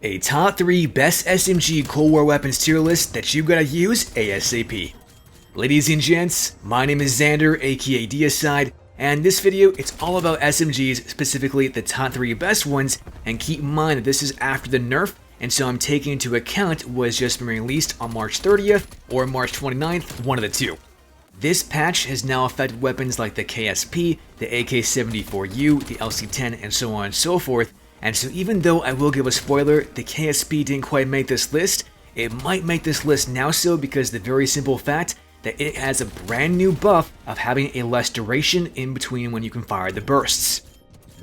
A top 3 best SMG Cold War weapons tier list that you gotta use ASAP. Ladies and gents, my name is Xander, aka Diaside, and this video it's all about SMGs, specifically the top 3 best ones, and keep in mind that this is after the nerf, and so I'm taking into account what has just been released on March 30th or March 29th, one of the two. This patch has now affected weapons like the KSP, the AK-74U, the LC-10, and so on and so forth, and so even though I will give a spoiler, the KSP didn't quite make this list, it might make this list now so because the very simple fact that it has a brand new buff of having a less duration in between when you can fire the bursts.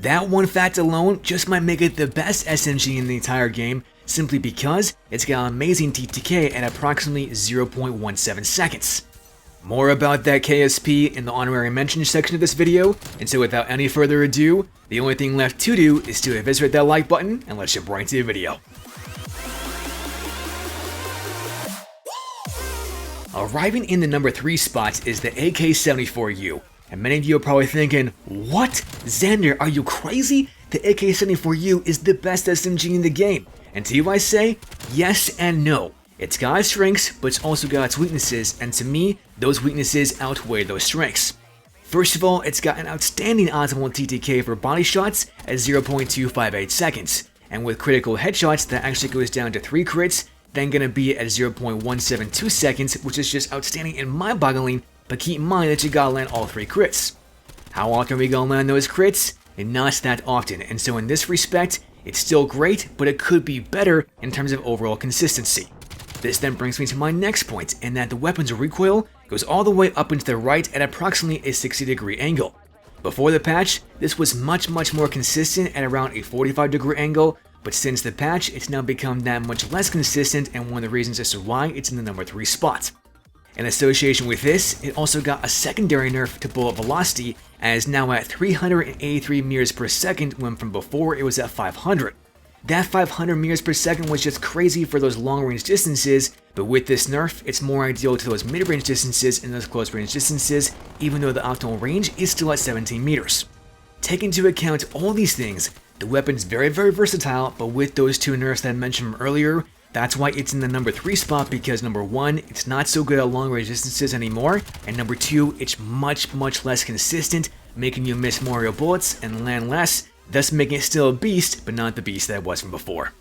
That one fact alone just might make it the best SMG in the entire game, simply because it's got amazing TTK at approximately 0.17 seconds. More about that KSP in the honorary mention section of this video, and so without any further ado, the only thing left to do is to eviscerate that like button and let's jump right into the video. Arriving in the number 3 spot is the AK-74U, and many of you are probably thinking, what? Xander, are you crazy? The AK-74U is the best SMG in the game, and to you I say, yes and no. It's got its strengths, but it's also got its weaknesses, and to me, those weaknesses outweigh those strengths. First of all, it's got an outstanding optimal TTK for body shots at 0.258 seconds, and with critical headshots that actually goes down to 3 crits, then gonna be at 0.172 seconds, which is just outstanding and mind-boggling, but keep in mind that you gotta land all 3 crits. How often are we gonna land those crits? And not that often, and so in this respect, it's still great, but it could be better in terms of overall consistency. This then brings me to my next point, in that the weapon's recoil goes all the way up into the right at approximately a 60-degree angle. Before the patch, this was much more consistent at around a 45-degree angle, but since the patch, it's now become that much less consistent, and one of the reasons as to why it's in the number 3 spot. In association with this, it also got a secondary nerf to bullet velocity, and is now at 383 meters per second when from before it was at 500. That 500 meters per second was just crazy for those long-range distances, but with this nerf, it's more ideal to those mid-range distances and those close-range distances, even though the optimal range is still at 17 meters. Take into account all these things, the weapon's very versatile, but with those 2 nerfs that I mentioned earlier, that's why it's in the number 3 spot, because number 1, it's not so good at long-range distances anymore, and number 2, it's much less consistent, making you miss more of your bullets and land less, thus making it still a beast, but not the beast that it was from before.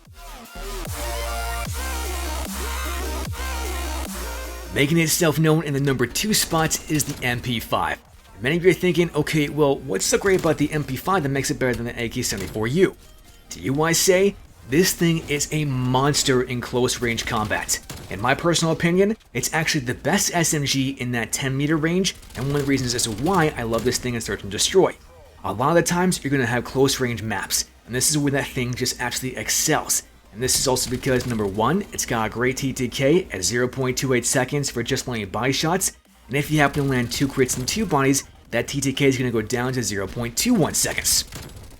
Making itself known in the number 2 spot is the MP5. Many of you are thinking, okay, well, what's so great about the MP5 that makes it better than the AK-74U? To you I say, this thing is a monster in close-range combat. In my personal opinion, it's actually the best SMG in that 10-meter range, and one of the reasons as to why I love this thing in Search and Destroy. A lot of the times, you're going to have close-range maps, and this is where that thing just absolutely excels. And this is also because, number 1, it's got a great TTK at 0.28 seconds for just landing body shots, and if you happen to land 2 crits and 2 bodies, that TTK is going to go down to 0.21 seconds.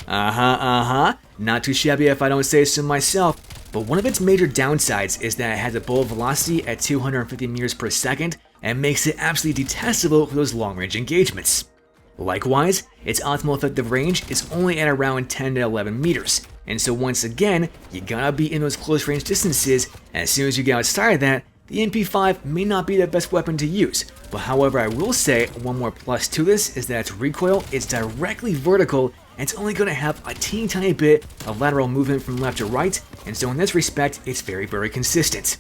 Not too shabby if I don't say so myself, but one of its major downsides is that it has a bullet velocity at 250 meters per second, and makes it absolutely detestable for those long-range engagements. Likewise, its optimal effective range is only at around 10 to 11 meters, and so once again, you gotta be in those close range distances, and as soon as you get outside of that, the MP5 may not be the best weapon to use, but however I will say one more plus to this is that its recoil is directly vertical, and it's only gonna have a teeny tiny bit of lateral movement from left to right, and so in this respect, it's very consistent.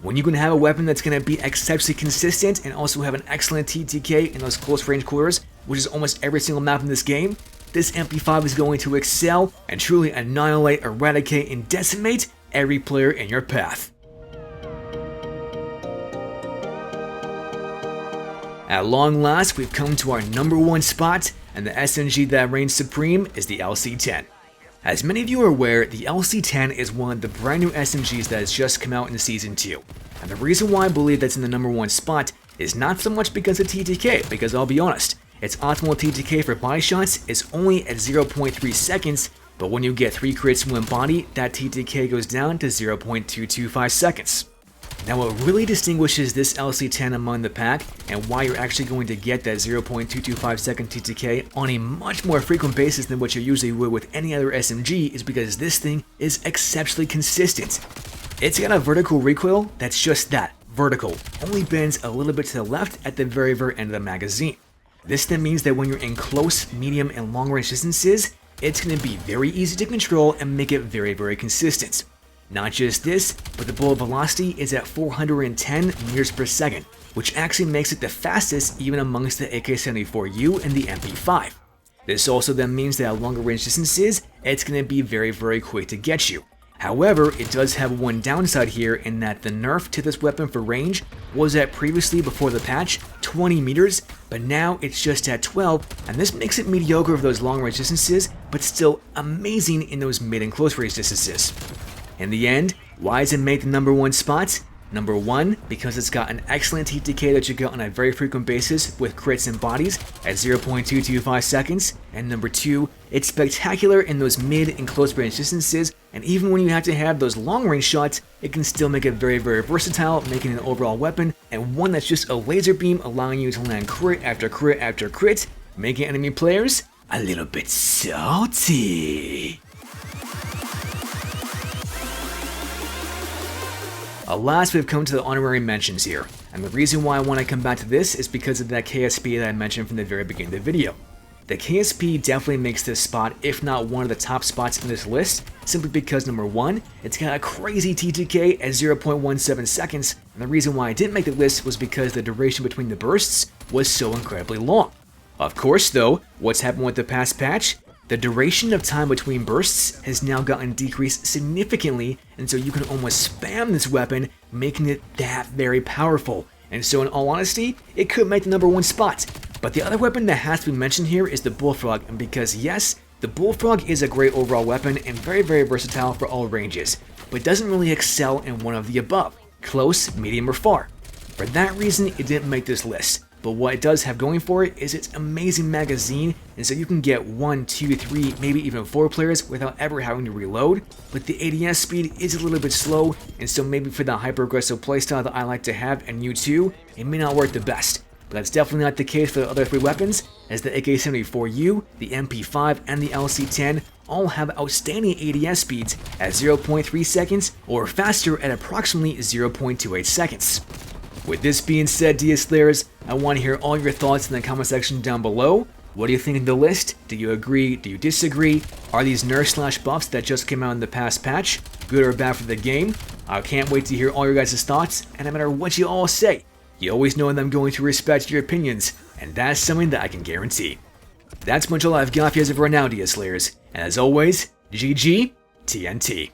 When you're going to have a weapon that's going to be exceptionally consistent and also have an excellent TTK in those close range quarters, which is almost every single map in this game, this MP5 is going to excel and truly annihilate, eradicate, and decimate every player in your path. At long last, we've come to our number 1 spot, and the SMG that reigns supreme is the LC-10. As many of you are aware, the LC-10 is one of the brand new SMGs that has just come out in Season 2. And the reason why I believe that's in the number 1 spot is not so much because of TTK, because I'll be honest, its optimal TTK for body shots is only at 0.3 seconds, but when you get 3 crits in one body, that TTK goes down to 0.225 seconds. Now what really distinguishes this LC10 among the pack, and why you're actually going to get that 0.225 second TTK on a much more frequent basis than what you usually would with any other SMG, is because this thing is exceptionally consistent. It's got a vertical recoil that's just that, vertical, only bends a little bit to the left at the very end of the magazine. This then means that when you're in close, medium, and long range distances, it's going to be very easy to control and make it very consistent. Not just this, but the bullet velocity is at 410 meters per second, which actually makes it the fastest even amongst the AK-74U and the MP5. This also then means that at longer range distances, it's going to be very quick to get you. However, it does have one downside here in that the nerf to this weapon for range was at previously before the patch 20 meters, but now it's just at 12, and this makes it mediocre for those long range distances, but still amazing in those mid and close range distances. In the end, why does it make the number 1 spot? Number 1, because it's got an excellent TTK that you get on a very frequent basis with crits and bodies at 0.225 seconds, and number 2, it's spectacular in those mid and close range distances, and even when you have to have those long range shots, it can still make it very versatile, making an overall weapon, and one that's just a laser beam allowing you to land crit after crit after crit, making enemy players a little bit salty. Alas, we've come to the honorary mentions here, and the reason why I want to come back to this is because of that KSP that I mentioned from the very beginning of the video. The KSP definitely makes this spot, if not one of the top spots in this list, simply because number 1, it's got a crazy TTK at 0.17 seconds, and the reason why I didn't make the list was because the duration between the bursts was so incredibly long. Of course though, what's happened with the past patch? The duration of time between bursts has now gotten decreased significantly, and so you can almost spam this weapon, making it that very powerful. And so in all honesty, it could make the number 1 spot. But the other weapon that has to be mentioned here is the Bullfrog, and because yes, the Bullfrog is a great overall weapon and very versatile for all ranges, but doesn't really excel in one of the above, close, medium, or far. For that reason, it didn't make this list. But what it does have going for it is its amazing magazine, and so you can get 1, 2, 3, maybe even 4 players without ever having to reload, but the ADS speed is a little bit slow, and so maybe for the hyper-aggressive playstyle that I like to have, and you too, it may not work the best. But that's definitely not the case for the other 3 weapons, as the AK-74U, the MP5, and the LC10 all have outstanding ADS speeds at 0.3 seconds, or faster at approximately 0.28 seconds. With this being said, Diaslayers, I want to hear all your thoughts in the comment section down below. What do you think of the list? Do you agree? Do you disagree? Are these nerfs / buffs that just came out in the past patch good or bad for the game? I can't wait to hear all your guys' thoughts, and no matter what you all say, you always know that I'm going to respect your opinions, and that's something that I can guarantee. That's much all I've got for you as of right now, Diaslayers, and as always, GG TNT.